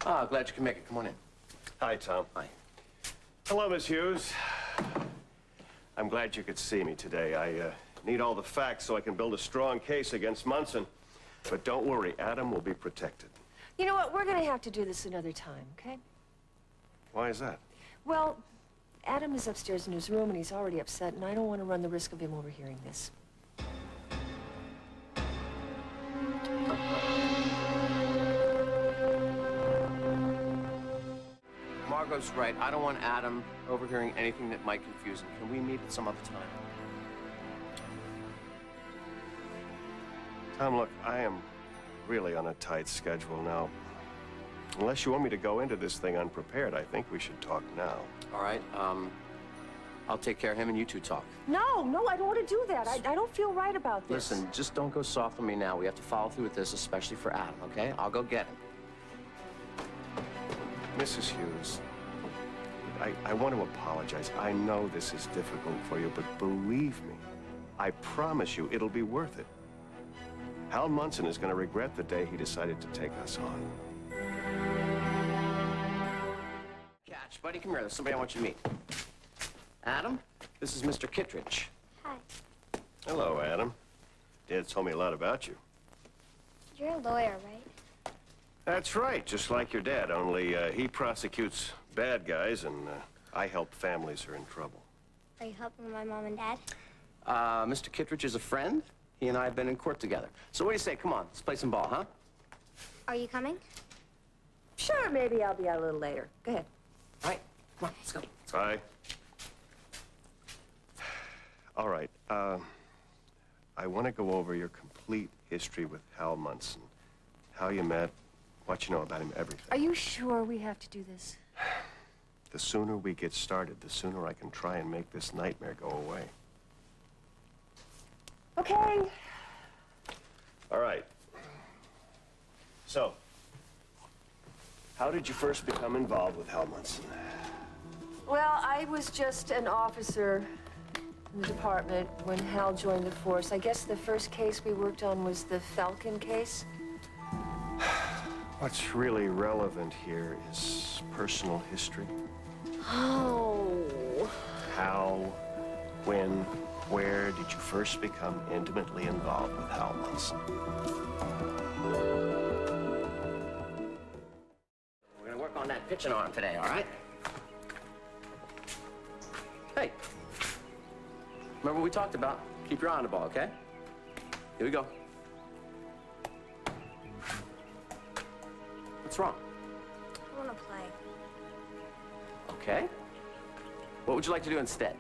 Ah, glad you can make it. Come on in. Hi, Tom. Hi. Hello, Miss Hughes. I'm glad you could see me today. I need all the facts so I can build a strong case against Munson. But don't worry, Adam will be protected. You know what? We're going to have to do this another time, okay? Why is that? Well, Adam is upstairs in his room, and he's already upset, and I don't want to run the risk of him overhearing this. Margo's right. I don't want Adam overhearing anything that might confuse him. Can we meet at some other time? Tom, look, I am really on a tight schedule now. Unless you want me to go into this thing unprepared, I think we should talk now. All right. I'll take care of him and you two talk. No, I don't want to do that. I don't feel right about this. Listen, just don't go soft on me now. We have to follow through with this, especially for Adam, okay? I'll go get him. Mrs. Hughes, I want to apologize. I know this is difficult for you, but believe me, I promise you it'll be worth it. Hal Munson is going to regret the day he decided to take us on. Catch, buddy, come here. There's somebody I want you to meet. Adam, this is Mr. Kittredge. Hi. Hello, Adam. Dad told me a lot about you. You're a lawyer, right? That's right, just like your dad, only he prosecutes bad guys and I help families who are in trouble. Are you helping my mom and dad? Mr. Kittredge is a friend. He and I have been in court together. So what do you say? Come on, let's play some ball, huh? Are you coming? Sure, maybe I'll be out a little later. Go ahead. All right, come on, let's go. Bye. All right, I want to go over your complete history with Hal Munson. How you met, what you know about him, everything. Are you sure we have to do this? The sooner we get started, the sooner I can try and make this nightmare go away. Okay. All right. So, how did you first become involved with Hal Munson? Well, I was just an officer in the department when Hal joined the force. I guess the first case we worked on was the Falcon case. What's really relevant here is personal history. Oh. How, when, where did you first become intimately involved with Hal Munson? We're gonna work on that pitching arm today, all right? Hey, remember what we talked about? Keep your eye on the ball, okay? Here we go. What's wrong? I want to play. Okay. What would you like to do instead?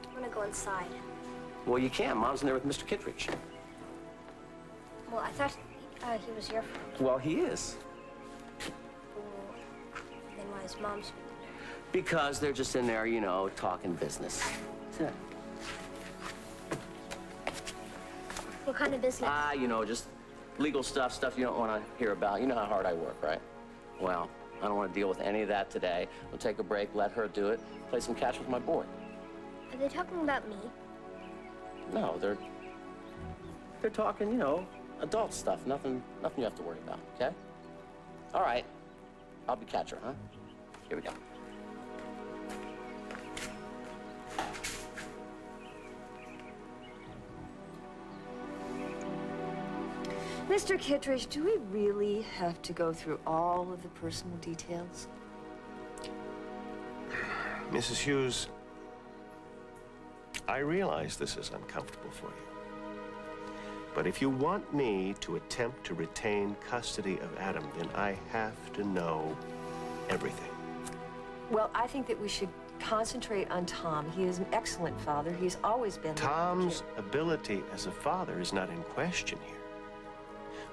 I want to go inside. Well, you can't. Mom's in there with Mr. Kittredge. Well, I thought he was your friend. Well, he is. Well, then why is Mom's? Because they're just in there, you know, talking business. That's it. What kind of business? You know, just legal stuff you don't want to hear about. You know how hard I work, right? Well, I don't want to deal with any of that today. We'll take a break, let her do it, play some catch with my boy. Are they talking about me? No, they're talking, you know, adult stuff. Nothing you have to worry about, okay? All right. I'll be catcher, huh? Here we go. Mr. Kittredge, do we really have to go through all of the personal details? Mrs. Hughes, I realize this is uncomfortable for you. But if you want me to attempt to retain custody of Adam, then I have to know everything. Well, I think that we should concentrate on Tom. He is an excellent father. He's always been. Tom's ability as a father is not in question here.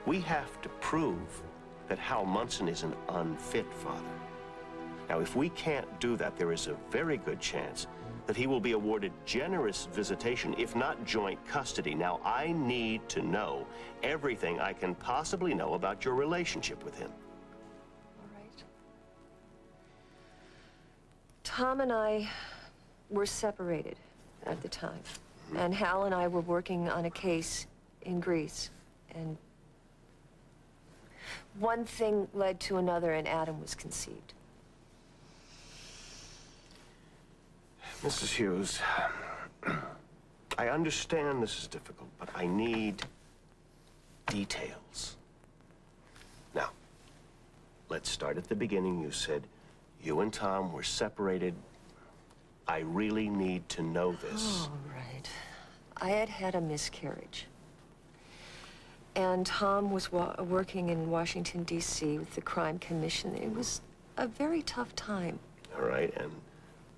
We have to prove that Hal Munson is an unfit father. Now, if we can't do that, there is a very good chance that he will be awarded generous visitation, if not joint custody. Now, I need to know everything I can possibly know about your relationship with him. All right. Tom and I were separated at the time. And Hal and I were working on a case in Greece. And one thing led to another, and Adam was conceived. Mrs. Hughes, I understand this is difficult, but I need details. Now, let's start at the beginning. You said you and Tom were separated. I really need to know this. All right. I had had a miscarriage. And Tom was working in Washington, D.C. with the Crime Commission. It was a very tough time. All right, and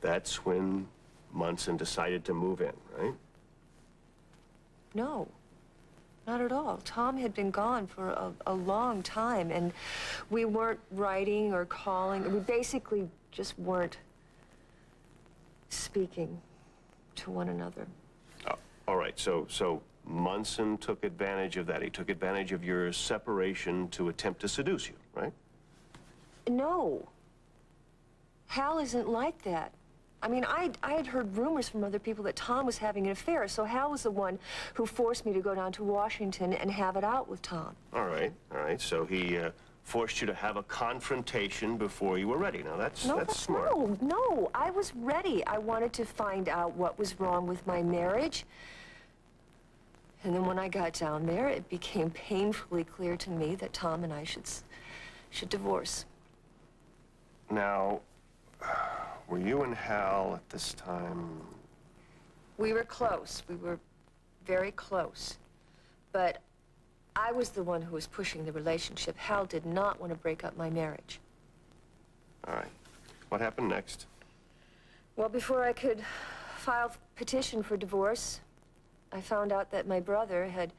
that's when Munson decided to move in, right? No, not at all. Tom had been gone for a long time, and we weren't writing or calling. We basically just weren't speaking to one another. Oh, all right, so Munson took advantage of that. He took advantage of your separation to attempt to seduce you, right? No. Hal isn't like that. I mean, I had heard rumors from other people that Tom was having an affair, so Hal was the one who forced me to go down to Washington and have it out with Tom. All right. So he forced you to have a confrontation before you were ready. Now, that's smart. No, I was ready. I wanted to find out what was wrong with my marriage. And then when I got down there, it became painfully clear to me that Tom and I should divorce. Now, were you and Hal at this time? We were close. We were very close. But I was the one who was pushing the relationship. Hal did not want to break up my marriage. All right. What happened next? Well, before I could file a petition for divorce, I found out that my brother had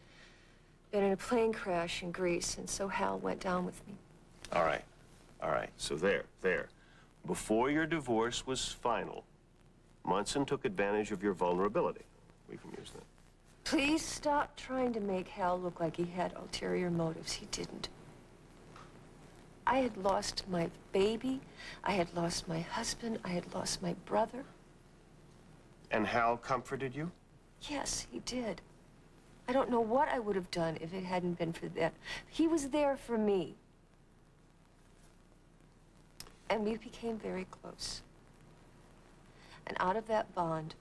been in a plane crash in Greece, and so Hal went down with me. All right. So there. Before your divorce was final, Munson took advantage of your vulnerability. We can use that. Please stop trying to make Hal look like he had ulterior motives. He didn't. I had lost my baby. I had lost my husband. I had lost my brother. And Hal comforted you? Yes, he did. I don't know what I would have done if it hadn't been for that. He was there for me. And we became very close. And out of that bond,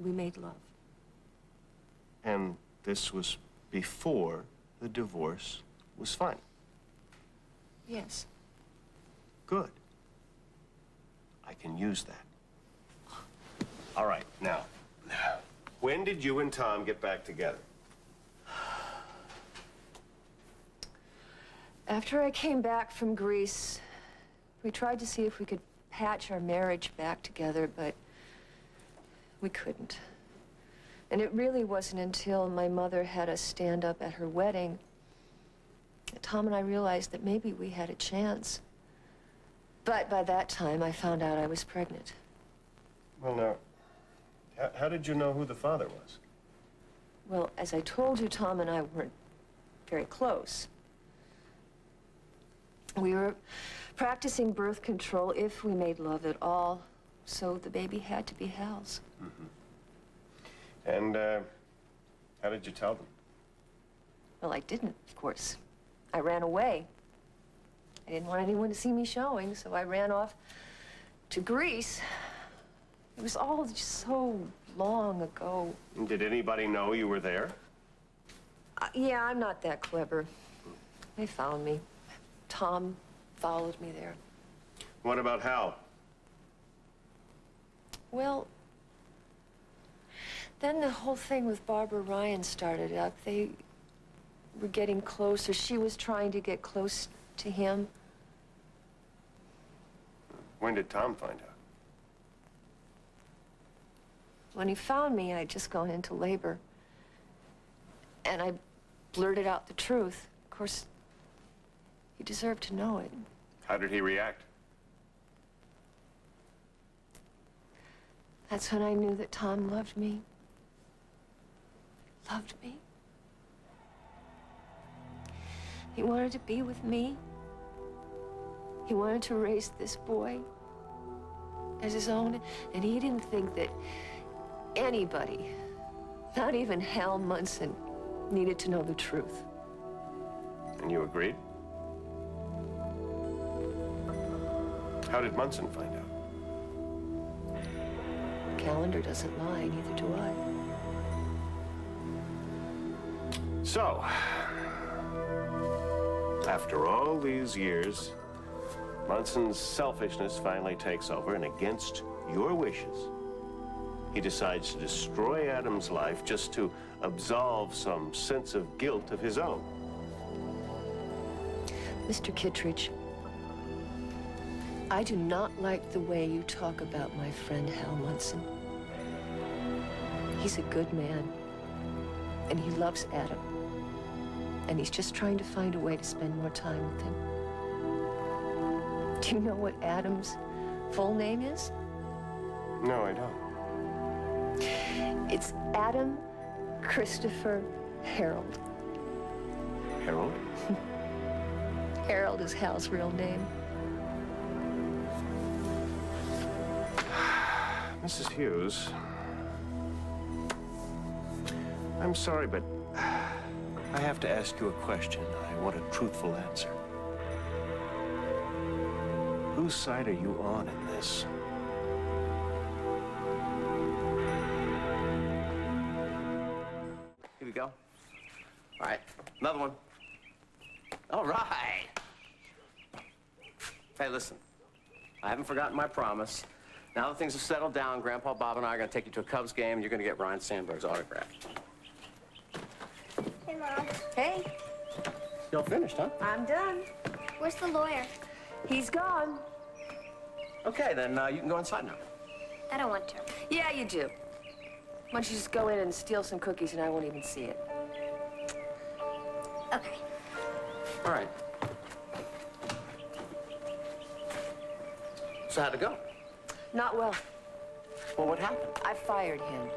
we made love. And this was before the divorce was final? Yes. Good. I can use that. All right, now, when did you and Tom get back together? After I came back from Greece, we tried to see if we could patch our marriage back together, but we couldn't. And it really wasn't until my mother had us stand up at her wedding that Tom and I realized that maybe we had a chance. But by that time, I found out I was pregnant. Well, now, how did you know who the father was? Well, as I told you, Tom and I weren't very close. We were practicing birth control if we made love at all, so the baby had to be Hal's. Mm-hmm. And, how did you tell them? Well, I didn't, of course. I ran away. I didn't want anyone to see me showing, so I ran off to Greece. It was all just so long ago. Did anybody know you were there? Yeah, I'm not that clever. They found me. Tom followed me there. What about Hal? Well, then the whole thing with Barbara Ryan started up. They were getting closer. She was trying to get close to him. When did Tom find out? When he found me, I'd just gone into labor. And I blurted out the truth. Of course, he deserved to know it. How did he react? That's when I knew that Tom loved me. Loved me. He wanted to be with me. He wanted to raise this boy as his own, and he didn't think that anybody, not even Hal Munson, needed to know the truth. And you agreed? How did Munson find out? Calendar doesn't lie, neither do I. So, after all these years, Munson's selfishness finally takes over, and against your wishes, he decides to destroy Adam's life just to absolve some sense of guilt of his own. Mr. Kittredge, I do not like the way you talk about my friend Hal Munson. He's a good man, and he loves Adam. And he's just trying to find a way to spend more time with him. Do you know what Adam's full name is? No, I don't. It's Adam Christopher Harold. Harold? Harold is Hal's real name. Mrs. Hughes, I'm sorry, but I have to ask you a question. I want a truthful answer. Whose side are you on in this? Here we go. All right, another one. All right. Hey, listen. I haven't forgotten my promise. Now that things have settled down, Grandpa Bob and I are going to take you to a Cubs game, and you're going to get Ryan Sandberg's autograph. Hey, Mom. Hey, You all finished, huh? I'm done. Where's the lawyer? He's gone. Okay, then you can go inside now. I don't want to. Yeah, you do. Why don't you just go in and steal some cookies and I won't even see it? Okay. All right. So how'd it go? Not well. Well, what happened? I fired him.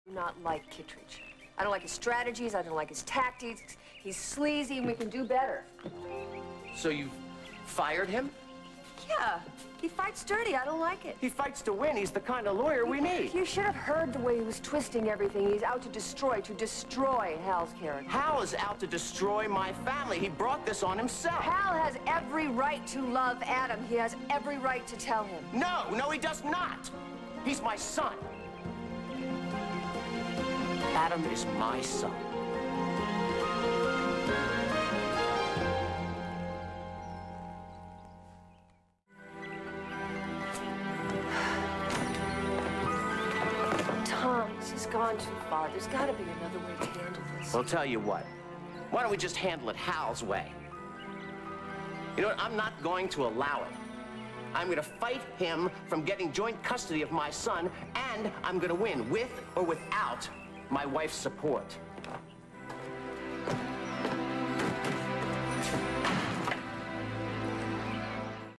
I do not like Kittredge. I don't like his strategies. I don't like his tactics. He's sleazy and we can do better. So you fired him? Yeah, he fights dirty. I don't like it. He fights to win. He's the kind of lawyer we need. You should have heard the way he was twisting everything. He's out to destroy Hal's character. Hal is out to destroy my family. He brought this on himself. Hal has every right to love Adam. He has every right to tell him. No, he does not. He's my son. Adam is my son. Tom, this has gone too far. There's got to be another way to handle this. Well, tell you what. Why don't we just handle it Hal's way? You know what? I'm not going to allow it. I'm going to fight him from getting joint custody of my son, and I'm going to win with or without my wife's support.